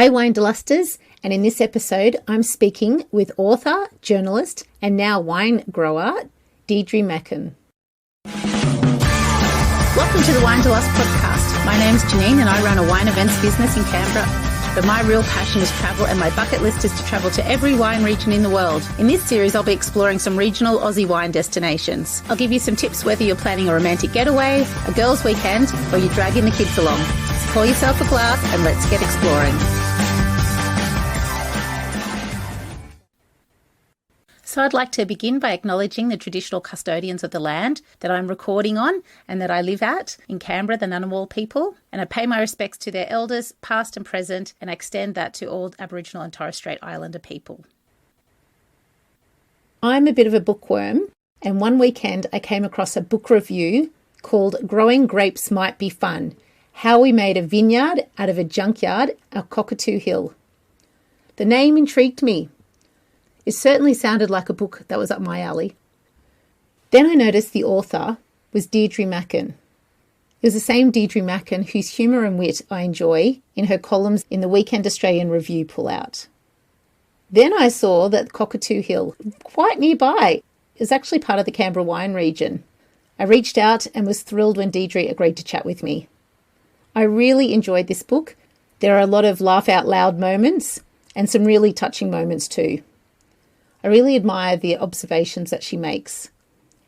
Hi Winderlusters, and in this episode I'm speaking with author, journalist and now wine grower, Deirdre Macken. Welcome to the Winderlust podcast. My name's Jeanene and I run a wine events business in Canberra. But my real passion is travel and my bucket list is to travel to every wine region in the world. In this series, I'll be exploring some regional Aussie wine destinations. I'll give you some tips whether you're planning a romantic getaway, a girls' weekend, or you're dragging the kids along. So pour yourself a glass and let's get exploring. So I'd like to begin by acknowledging the traditional custodians of the land that I'm recording on and that I live at in Canberra, the Ngunnawal people. And I pay my respects to their elders, past and present, and I extend that to all Aboriginal and Torres Strait Islander people. I'm a bit of a bookworm, and one weekend I came across a book review called Growing Grapes Might Be Fun: How We Made a Vineyard Out of a Junkyard at Cockatoo Hill. The name intrigued me. It certainly sounded like a book that was up my alley. Then I noticed the author was Deirdre Macken. It was the same Deirdre Macken whose humour and wit I enjoy in her columns in the Weekend Australian Review pull out. Then I saw that Cockatoo Hill, quite nearby, is actually part of the Canberra wine region. I reached out and was thrilled when Deirdre agreed to chat with me. I really enjoyed this book. There are a lot of laugh out loud moments and some really touching moments too. I really admire the observations that she makes.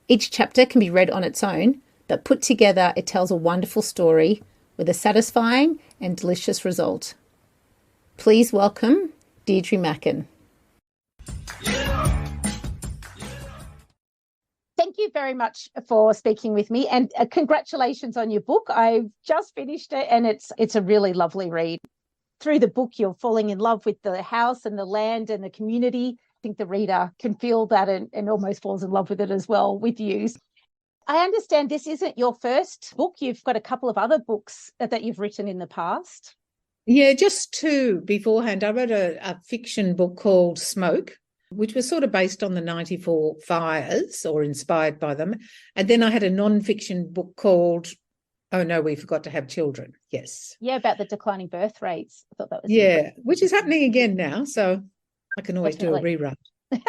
Each chapter can be read on its own, but put together it tells a wonderful story with a satisfying and delicious result. Please welcome Deirdre Macken. Thank you very much for speaking with me, and congratulations on your book. I've just finished it and it's a really lovely read. Through the book, you're falling in love with the house and the land and the community. I think the reader can feel that and almost falls in love with it as well with you. I understand this isn't your first book. You've got a couple of other books that you've written in the past. Yeah, just two beforehand. I wrote a fiction book called Smoke, which was sort of based on the 94 fires or inspired by them. And then I had a non-fiction book called Oh No, We Forgot to Have Children. Yes. Yeah, about the declining birth rates. I thought that was interesting. Which is happening again now. So I can always do a rewrite. And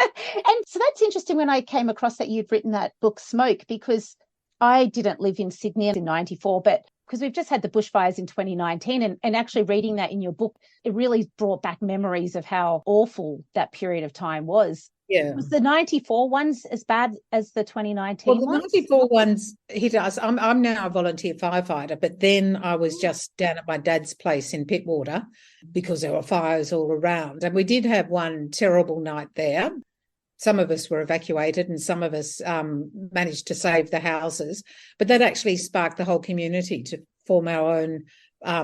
so that's interesting when I came across that you'd written that book Smoke, because I didn't live in Sydney in 94, but because we've just had the bushfires in 2019 and actually reading that in your book, it really brought back memories of how awful that period of time was. Yeah. Was the 94 ones as bad as the 2019 ones? Well, the 94 ones hit us. I'm now a volunteer firefighter, but then I was just down at my dad's place in Pittwater because there were fires all around. And we did have one terrible night there. Some of us were evacuated and some of us managed to save the houses. But that actually sparked the whole community to form our own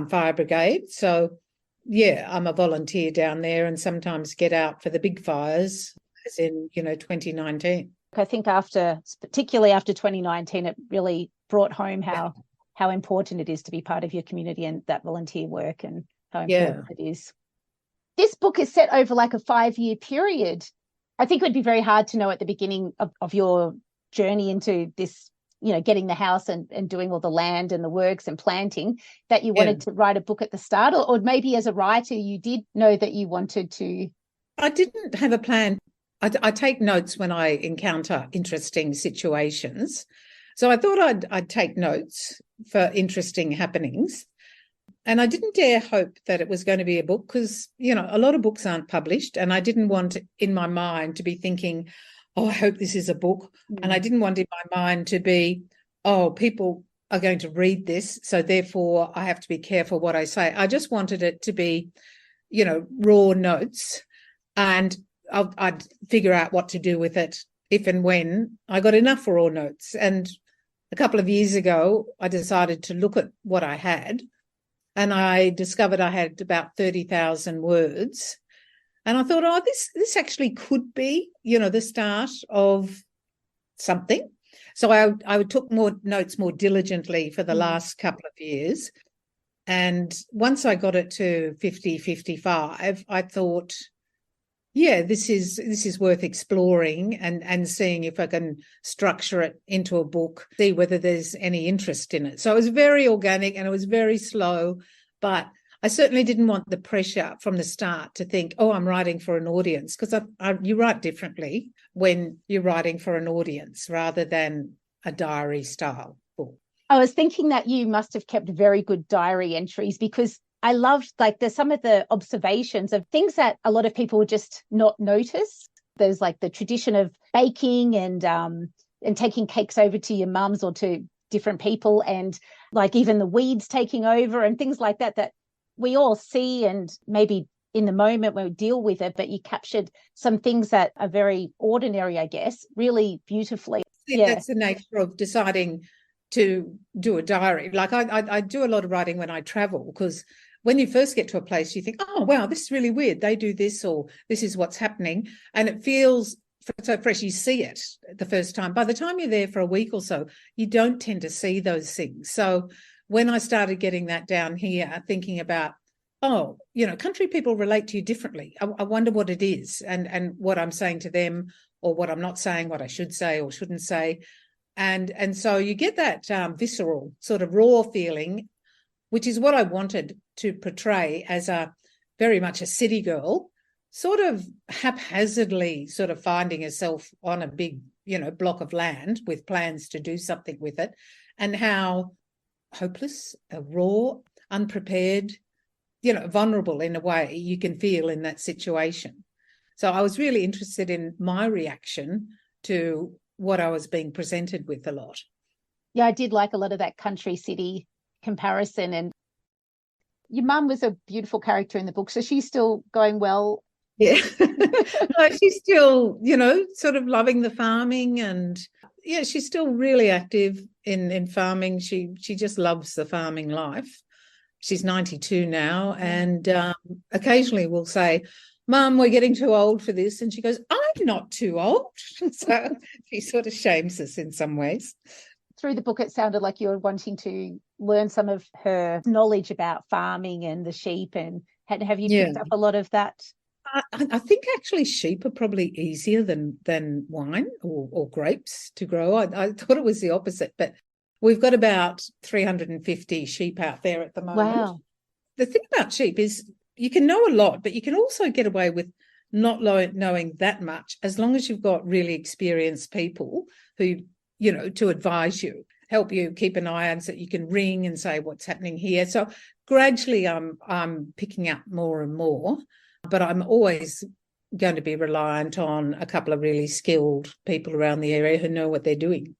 fire brigade. So, yeah, I'm a volunteer down there and sometimes get out for the big fires, as in, 2019. I think particularly after 2019, it really brought home how important it is to be part of your community and that volunteer work and how important it is. This book is set over like a 5-year period. I think it would be very hard to know at the beginning of your journey into this, getting the house and doing all the land and the works and planting, that you wanted to write a book at the start, or maybe as a writer you did know that you wanted to. I didn't have a plan. I take notes when I encounter interesting situations. So I thought I'd take notes for interesting happenings. And I didn't dare hope that it was going to be a book because, a lot of books aren't published. And I didn't want in my mind to be thinking, oh, I hope this is a book. And I didn't want in my mind to be, oh, people are going to read this, so therefore I have to be careful what I say. I just wanted it to be, raw notes, and I'd figure out what to do with it if and when I got enough raw notes. And a couple of years ago, I decided to look at what I had, and I discovered I had about 30,000 words. And I thought, oh, this actually could be, the start of something. So I took more notes more diligently for the last couple of years. And once I got it to 50, 55, I thought, yeah, this is worth exploring and seeing if I can structure it into a book, see whether there's any interest in it. So it was very organic and it was very slow, but I certainly didn't want the pressure from the start to think, oh, I'm writing for an audience, because you write differently when you're writing for an audience rather than a diary style book. I was thinking that you must have kept very good diary entries, because I loved, like, there's some of the observations of things that a lot of people would just not notice. There's like the tradition of baking and taking cakes over to your mums or to different people, and like even the weeds taking over and things like that, that we all see and maybe in the moment when we deal with it, but you captured some things that are very ordinary, I guess, really beautifully. Yeah, that's the nature of deciding to do a diary. Like I do a lot of writing when I travel, because when you first get to a place, you think, oh, wow, this is really weird. They do this, or this is what's happening. And it feels so fresh. You see it the first time. By the time you're there for a week or so, you don't tend to see those things. So when I started getting that down here, thinking about, oh, you know, country people relate to you differently. I wonder what it is, and what I'm saying to them, or what I'm not saying, what I should say or shouldn't say. And so you get that visceral sort of raw feeling, which is what I wanted to portray as a very much a city girl, sort of haphazardly sort of finding herself on a big, you know, block of land with plans to do something with it, and how hopeless, raw, unprepared, you know, vulnerable in a way you can feel in that situation. So I was really interested in my reaction to what I was being presented with a lot. Yeah, I did like a lot of that country city comparison. And your mum was a beautiful character in the book, so she's still going well. Yeah. No, she's still, you know, sort of loving the farming, and yeah, she's still really active in farming. She just loves the farming life. She's 92 now, and occasionally we'll say, Mum, we're getting too old for this. And she goes, I'm not too old. So she sort of shames us in some ways. Through the book, it sounded like you were wanting to learn some of her knowledge about farming and the sheep. And have you picked up a lot of that? I think actually sheep are probably easier than wine or grapes to grow. I thought it was the opposite, but we've got about 350 sheep out there at the moment. Wow. The thing about sheep is you can know a lot, but you can also get away with not knowing that much, as long as you've got really experienced people who, you know, to advise you, help you keep an eye on, so that you can ring and say what's happening here. So gradually I'm picking up more and more, but I'm always going to be reliant on a couple of really skilled people around the area who know what they're doing.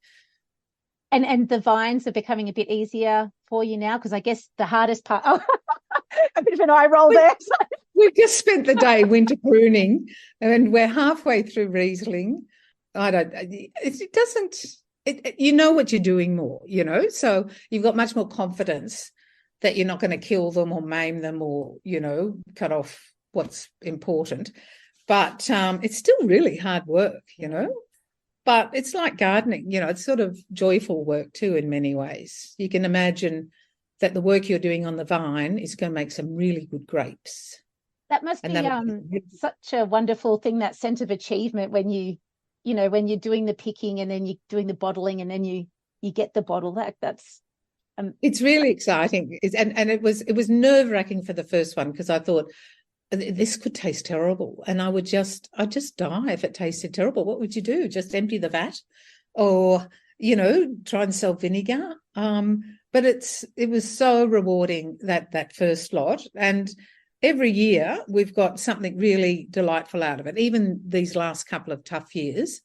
And the vines are becoming a bit easier for you now, because I guess the hardest part, a bit of an eye roll there. We've just spent the day winter pruning, and we're halfway through Riesling. You know what you're doing more, you know, so you've got much more confidence that you're not going to kill them or maim them or, you know, cut off what's important. But it's still really hard work, you know. But it's like gardening, you know, it's sort of joyful work too in many ways. You can imagine that the work you're doing on the vine is going to make some really good grapes. That must be such a wonderful thing, that sense of achievement when when you're doing the picking and then you're doing the bottling and then you get the bottle. That's it's really exciting. And it was nerve-wracking for the first one, because I thought, this could taste terrible, and I'd just die if it tasted terrible. What would you do? Just empty the vat, or, you know, try and sell vinegar? But it was so rewarding, that first lot, and every year we've got something really delightful out of it. Even these last couple of tough years,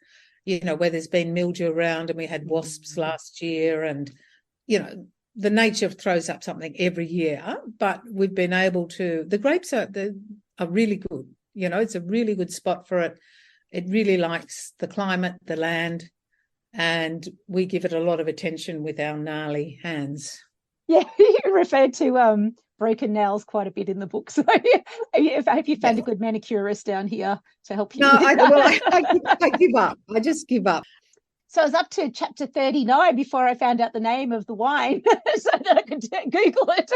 you know, where there's been mildew around and we had wasps last year, and, you know, the nature throws up something every year, but we've been able to, the grapes are really good. You know, it's a really good spot for it. It really likes the climate, the land, and we give it a lot of attention with our gnarly hands. Yeah, you referred to broken nails quite a bit in the book. So I hope you found a good manicurist down here to help you. No, I give up. I just give up. So I was up to chapter 39 before I found out the name of the wine, so that I could Google it.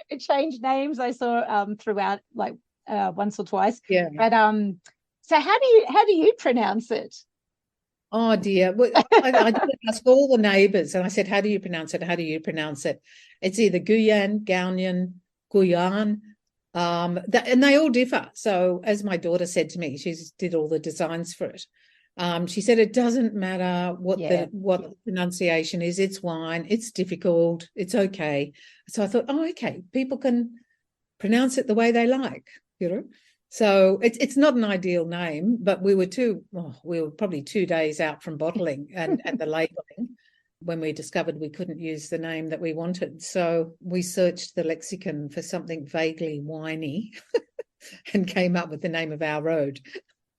It changed names I saw throughout, like once or twice. Yeah. But so how do you pronounce it? Oh dear. Well, I did ask all the neighbours, and I said, how do you pronounce it? How do you pronounce it? It's either Gounyan, And they all differ. So as my daughter said to me, she did all the designs for it. She said it doesn't matter what the pronunciation is. It's wine. It's difficult. It's okay. So I thought, oh, okay, people can pronounce it the way they like, you know. So it's not an ideal name, but we were probably 2 days out from bottling and the labelling when we discovered we couldn't use the name that we wanted. So we searched the lexicon for something vaguely winey and came up with the name of our road.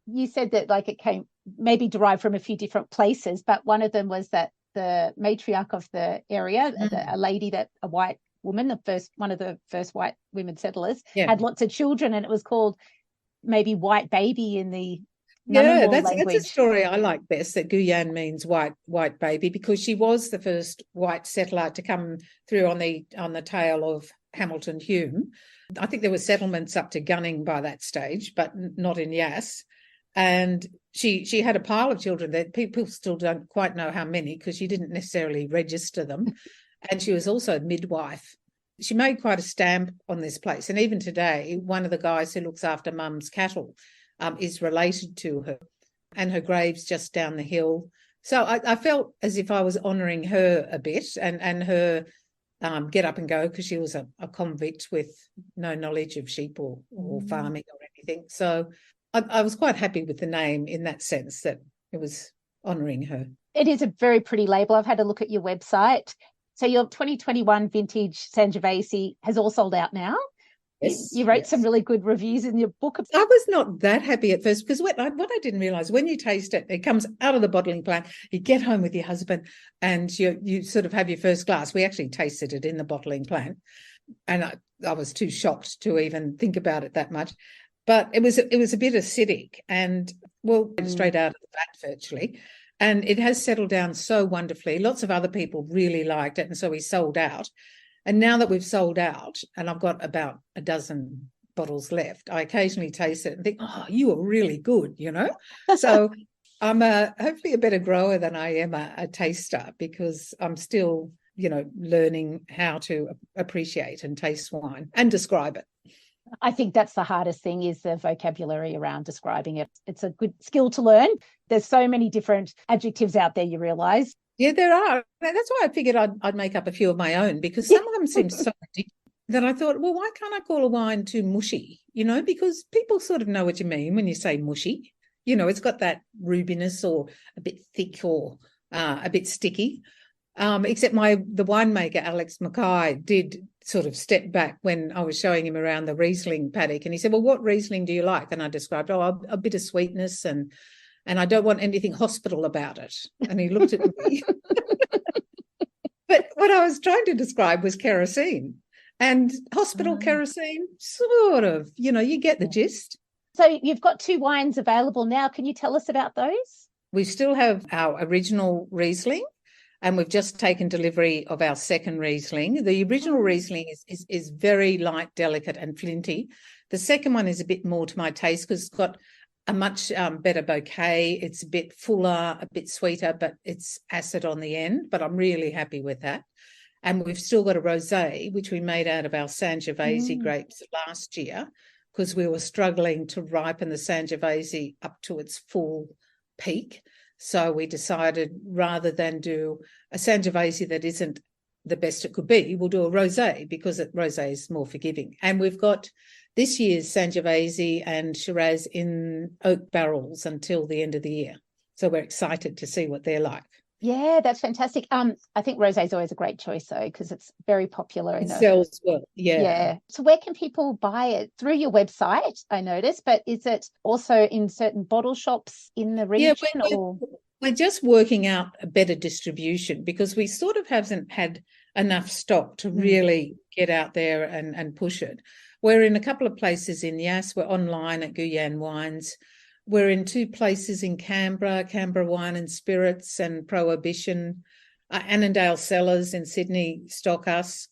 You said that like it came maybe derived from a few different places, but one of them was that the matriarch of the area, a white woman, one of the first white women settlers, had lots of children, and it was called maybe white baby in the Ngunnawal language. That's a story I like best, that Gounyan means white baby, because she was the first white settler to come through on the tail of Hamilton Hume. I think there were settlements up to Gunning by that stage, but not in Yass. And she had a pile of children that people still don't quite know how many, because she didn't necessarily register them. And she was also a midwife. She made quite a stamp on this place. And even today, one of the guys who looks after Mum's cattle is related to her, and her grave's just down the hill. So I felt as if I was honouring her a bit, and her get up and go, because she was a convict with no knowledge of sheep or farming or anything. So I was quite happy with the name in that sense, that it was honouring her. It is a very pretty label. I've had a look at your website. So your 2021 vintage Sangiovese has all sold out now. Yes, you wrote some really good reviews in your book. I was not that happy at first, because what I didn't realise, when you taste it, it comes out of the bottling plant, you get home with your husband and you sort of have your first glass. We actually tasted it in the bottling plant, and I was too shocked to even think about it that much. But it was a bit acidic and, straight out of the vat virtually. And it has settled down so wonderfully. Lots of other people really liked it, and so we sold out. And now that we've sold out, and I've got about a dozen bottles left, I occasionally taste it and think, oh, you are really good, you know? So I'm hopefully a better grower than I am a taster, because I'm still, learning how to appreciate and taste wine and describe it. I think that's the hardest thing, is the vocabulary around describing it. It's a good skill to learn. There's so many different adjectives out there, you realise. Yeah, there are. That's why I figured I'd make up a few of my own, because some of them seem so ridiculous that I thought, well, why can't I call a wine too mushy? Because people sort of know what you mean when you say mushy. It's got that rubiness, or a bit thick, or a bit sticky. Except the winemaker, Alex Mackay, did sort of step back when I was showing him around the Riesling paddock, and he said, well, what Riesling do you like? And I described, a bit of sweetness, and I don't want anything hospital about it. And he looked at me. But what I was trying to describe was kerosene, and hospital kerosene, sort of, you get the gist. So you've got 2 wines available now. Can you tell us about those? We still have our original Riesling, and we've just taken delivery of our second Riesling. The original Riesling is very light, delicate and flinty. The second one is a bit more to my taste, because it's got a much better bouquet. It's a bit fuller, a bit sweeter, but it's acid on the end. But I'm really happy with that. And we've still got a rosé, which we made out of our Sangiovese grapes last year, because we were struggling to ripen the Sangiovese up to its full peak. So we decided, rather than do a Sangiovese that isn't the best it could be, we'll do a rosé, because rosé is more forgiving. And we've got this year's Sangiovese and Shiraz in oak barrels until the end of the year. So we're excited to see what they're like. Yeah, that's fantastic. I think rosé is always a great choice, though, because it's very popular. It sells well, yeah. So where can people buy it? Through your website, I noticed, but is it also in certain bottle shops in the region? Yeah, we're just working out a better distribution, because we sort of haven't had enough stock to really get out there and push it. We're in a couple of places in Yass. We're online at Gounyan Wines. We're in 2 places in Canberra Wine and Spirits and Prohibition. Annandale Cellars in Sydney stock us.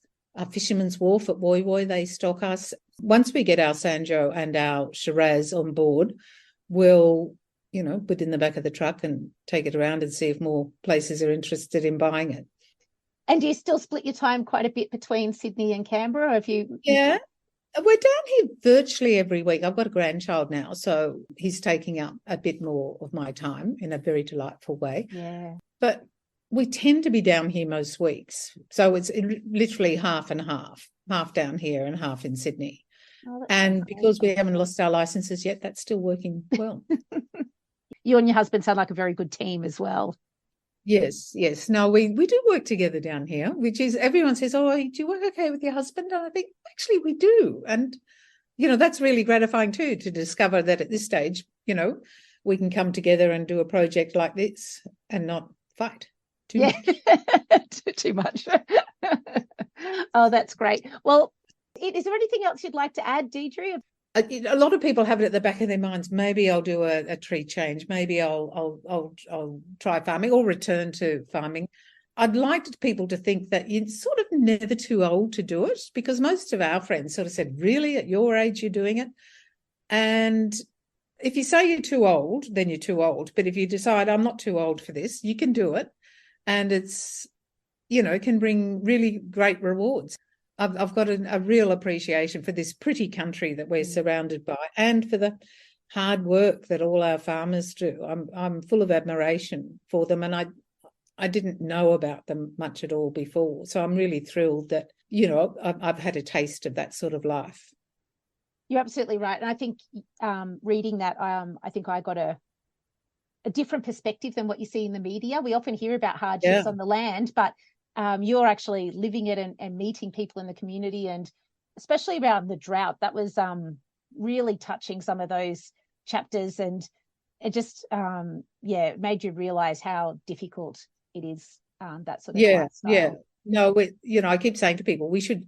Fisherman's Wharf at Woy Woy, they stock us. Once we get our Sanjo and our Shiraz on board, we'll, put in the back of the truck and take it around and see if more places are interested in buying it. And do you still split your time quite a bit between Sydney and Canberra? Or have you? Yeah. We're down here virtually every week. I've got a grandchild now, so he's taking up a bit more of my time in a very delightful way. Yeah. But we tend to be down here most weeks. So it's literally half and half down here and half in Sydney. Oh, and because we haven't lost our licenses yet, that's still working well. You and your husband sound like a very good team as well. Yes. No, we do work together down here, which is, everyone says, oh, do you work okay with your husband? And I think, actually, we do. And, that's really gratifying too, to discover that at this stage, we can come together and do a project like this and not fight too much. Too much. Oh, that's great. Well, is there anything else you'd like to add, Deirdre? A lot of people have it at the back of their minds. Maybe I'll do a tree change. Maybe I'll try farming or return to farming. I'd like people to think that you're sort of never too old to do it, because most of our friends sort of said, really, at your age, you're doing it? And if you say you're too old, then you're too old. But if you decide I'm not too old for this, you can do it. And it's, it can bring really great rewards. I've got a real appreciation for this pretty country that we're surrounded by, and for the hard work that all our farmers do. I'm full of admiration for them, and I didn't know about them much at all before. So I'm really thrilled that, I've had a taste of that sort of life. You're absolutely right. And I think reading that, I think I got a different perspective than what you see in the media. We often hear about hardships on the land, but you're actually living it and meeting people in the community, and especially around the drought. That was really touching, some of those chapters, and it just made you realise how difficult it is, that sort of lifestyle. Yeah. No, I keep saying to people, we should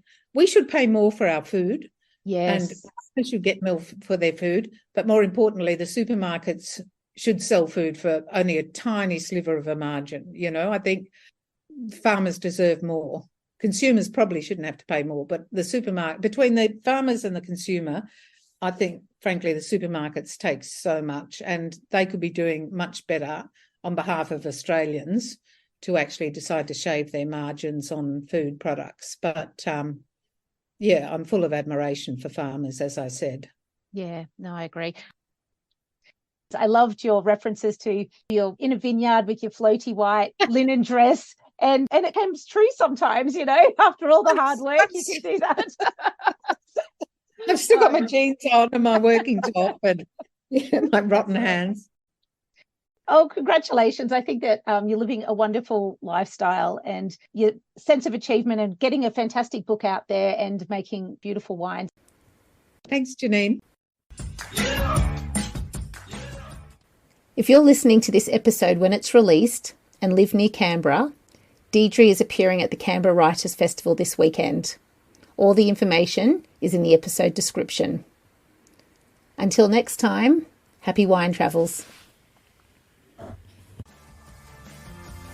pay more for our food. Yes. And they should get more for their food. But more importantly, the supermarkets should sell food for only a tiny sliver of a margin. I think farmers deserve more. Consumers probably shouldn't have to pay more, but the supermarket, between the farmers and the consumer, I think, frankly, the supermarkets take so much, and they could be doing much better on behalf of Australians to actually decide to shave their margins on food products. But I'm full of admiration for farmers, as I said. Yeah, no, I agree. I loved your references to you're in a vineyard with your floaty white linen dress, and it comes true sometimes, after all the hard work, you can do that. I've still got my jeans on and my working top and my rotten hands. Oh, congratulations. I think that you're living a wonderful lifestyle, and your sense of achievement and getting a fantastic book out there and making beautiful wines. Thanks, Jeanene. If you're listening to this episode when it's released and live near Canberra, Deirdre is appearing at the Canberra Writers' Festival this weekend. All the information is in the episode description. Until next time, happy wine travels.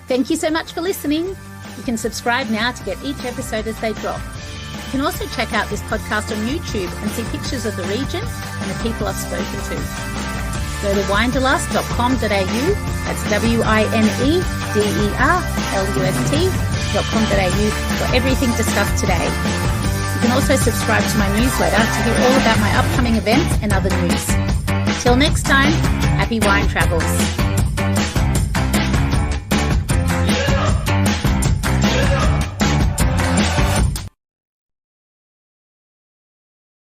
Thank you so much for listening. You can subscribe now to get each episode as they drop. You can also check out this podcast on YouTube and see pictures of the region and the people I've spoken to. Go to winderlust.com.au, that's winderlust.com.au for everything discussed today. You can also subscribe to my newsletter to hear all about my upcoming events and other news. Till next time, happy wine travels.